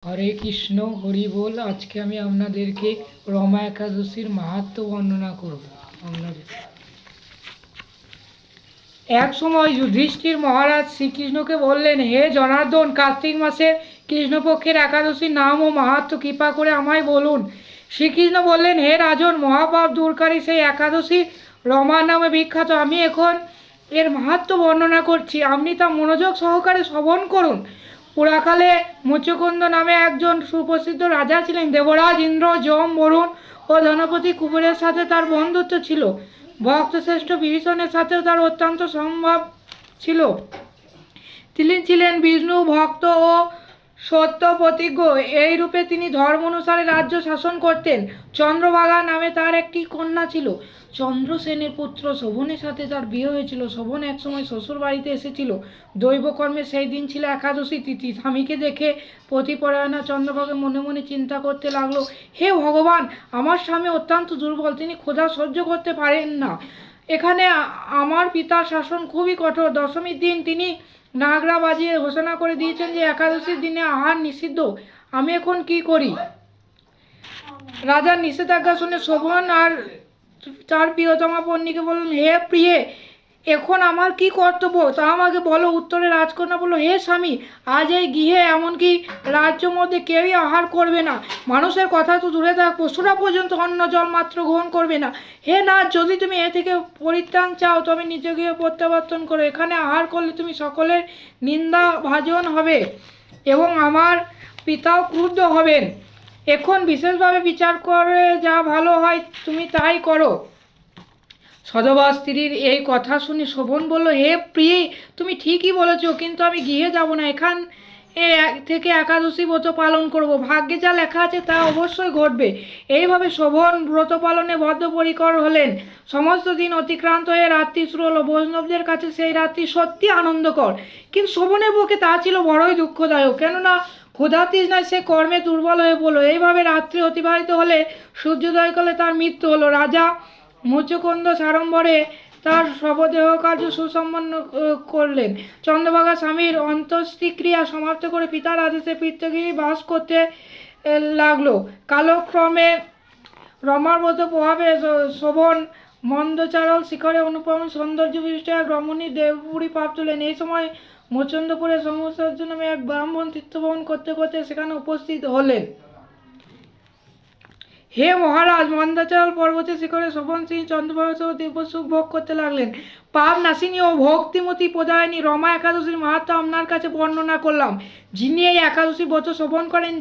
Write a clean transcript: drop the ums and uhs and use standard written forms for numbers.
হরে কৃষ্ণ, হরি বল। আজকে আমি আপনাদেরকে রমা একাদশীর মাহাত্ম্য বর্ণনা করব। এক সময় যুধিষ্ঠির মহারাজ শ্রীকৃষ্ণকে বললেন, হে জনার্দন, কার্তিক মাসের কৃষ্ণপক্ষের একাদশীর নাম ও মাহাত্ম্য কৃপা করে আমায় বলুন। শ্রীকৃষ্ণ বললেন, হে রাজন, মহাপাপ দূরকারী সেই একাদশী রমা নামে বিখ্যাত। আমি এখন এর মাহাত্ম্য বর্ণনা করছি, আপনি তা মনোযোগ সহকারে শ্রবণ করুন। পুরাকালে মুচকুন্দ নামে একজন সুপ্রসিদ্ধ রাজা ছিলেন। দেবরাজ ইন্দ্র, যম, বরুণ ও ধনপতি কুবেরের সাথে তার বন্ধুত্ব ছিল। ভক্তশ্রেষ্ঠ বিভীষণের সাথেও তার অত্যন্ত সম্ভব ছিল। তিনি ছিলেন বিষ্ণু ভক্ত ও সত্য প্রতিজ্ঞ। এই রূপে তিনি ধর্ম অনুসারে রাজ্য শাসন করতেন। চন্দ্রভাগা নামে তার একটি কন্যা ছিল। চন্দ্রসেনের পুত্র শোভনের সাথে তার বিয়ে হয়েছিল। শোভন একসময় শ্বশুর বাড়িতে এসেছিল। দৈবকর্মে সেই দিন ছিল একাদশী তিথি। স্বামীকে দেখে পতিপরায়ণা চন্দ্রভাগা মনে মনে চিন্তা করতে লাগলো, হে ভগবান, আমার স্বামী অত্যন্ত দুর্বল, তিনি ক্ষুধা সহ্য করতে পারেন না। এখানে আমার পিতার শাসন খুবই কঠোর। দশমীর দিন তিনি নাগরা বাজিয়ে ঘোষণা করে দিয়েছেন যে একাদশীর দিনে আহার নিষিদ্ধ। আমি এখন কি করি? রাজার নিষেধাজ্ঞা শুনে শোভন আর তার প্রিয়তমা পত্নীকে বললেন, হে প্রিয়ে, এখন আমার কি কর্তব্য তা আমাকে বলো। উত্তরে রাজকন্যা বলল, হে স্বামী, আজ এই গৃহে এমনকি রাজ্য মধ্যে কেউই আহার করবে না। মানুষের কথা তো দূরে থাক, পশুরা পর্যন্ত অন্ন জল মাত্র গ্রহণ করবে না। হে নাথ, যদি তুমি এ থেকে পরিত্রাণ চাও তবে নিজ গৃহে প্রত্যাবর্তন করো। এখানে আহার করলে তুমি সকলের নিন্দা ভাজন হবে এবং আমার পিতাও ক্রুদ্ধ হবেন। এখন বিশেষভাবে বিচার করে যা ভালো হয় তুমি তাই করো। সধবা স্ত্রীর এই কথা শুনে শোভন বলল, হে প্রিয়ে, তুমি ঠিকই বলেছ, কিন্তু আমি গৃহে যাব না। এখান থেকে একাদশী ব্রত পালন করব। ভাগ্যে যা লেখা আছে তা অবশ্যই ঘটবে। এইভাবে শোভন ব্রত পালনে বদ্ধপরিকর হলেন। সমস্ত দিন অতিক্রান্ত হয়ে রাত্রি শুরু হলো। বৈষ্ণবদের কাছে সেই রাত্রি সত্যি আনন্দকর, কিন্তু শোভনের পক্ষে তা ছিল বড়ই দুঃখদায়ক। কেননা ক্ষুধা তৃষ্ণায় সে কর্মে দুর্বল হয়ে পড়ল। এইভাবে রাত্রি অতিবাহিত হলে সূর্যোদয় কালে তার মৃত্যু হলো। রাজা মুচকুন্দ সাড়ম্বরে তার শবদেহ কার্য সুসম্পন্ন করলেন। চন্দ্রভাগা স্বামীর অন্ত্যেষ্টিক্রিয়া সমাপ্ত করে পিতার আদেশে পিতৃগৃহে বাস করতে লাগলো। কালক্রমে রমার ব্রত প্রভাবে শোভন মন্দচারল শিখরে অনুপম সৌন্দর্য বিশিষ্ট এক রমণী দেবপুরী প্রাপ্ত হলেন। এই সময় মুচুন্দপুরে সমস্ত নামে এক ব্রাহ্মণ তীর্থভ্রমণ করতে করতে সেখানে উপস্থিত হলেন। হে মহারাজ, মন্দাচল পর্বতের শিখরে শোভন সিং চন্দ্রভাগা সহ দিব্য সুখ ভোগ করতে লাগলেন। পাপ নাশিনী ও ভক্তিমতী প্রদায়িনী রমা একাদশীর মাহাত্ম্য আপনার কাছে বর্ণনা করলাম। যিনি এই একাদশী ব্রত শোভন করেন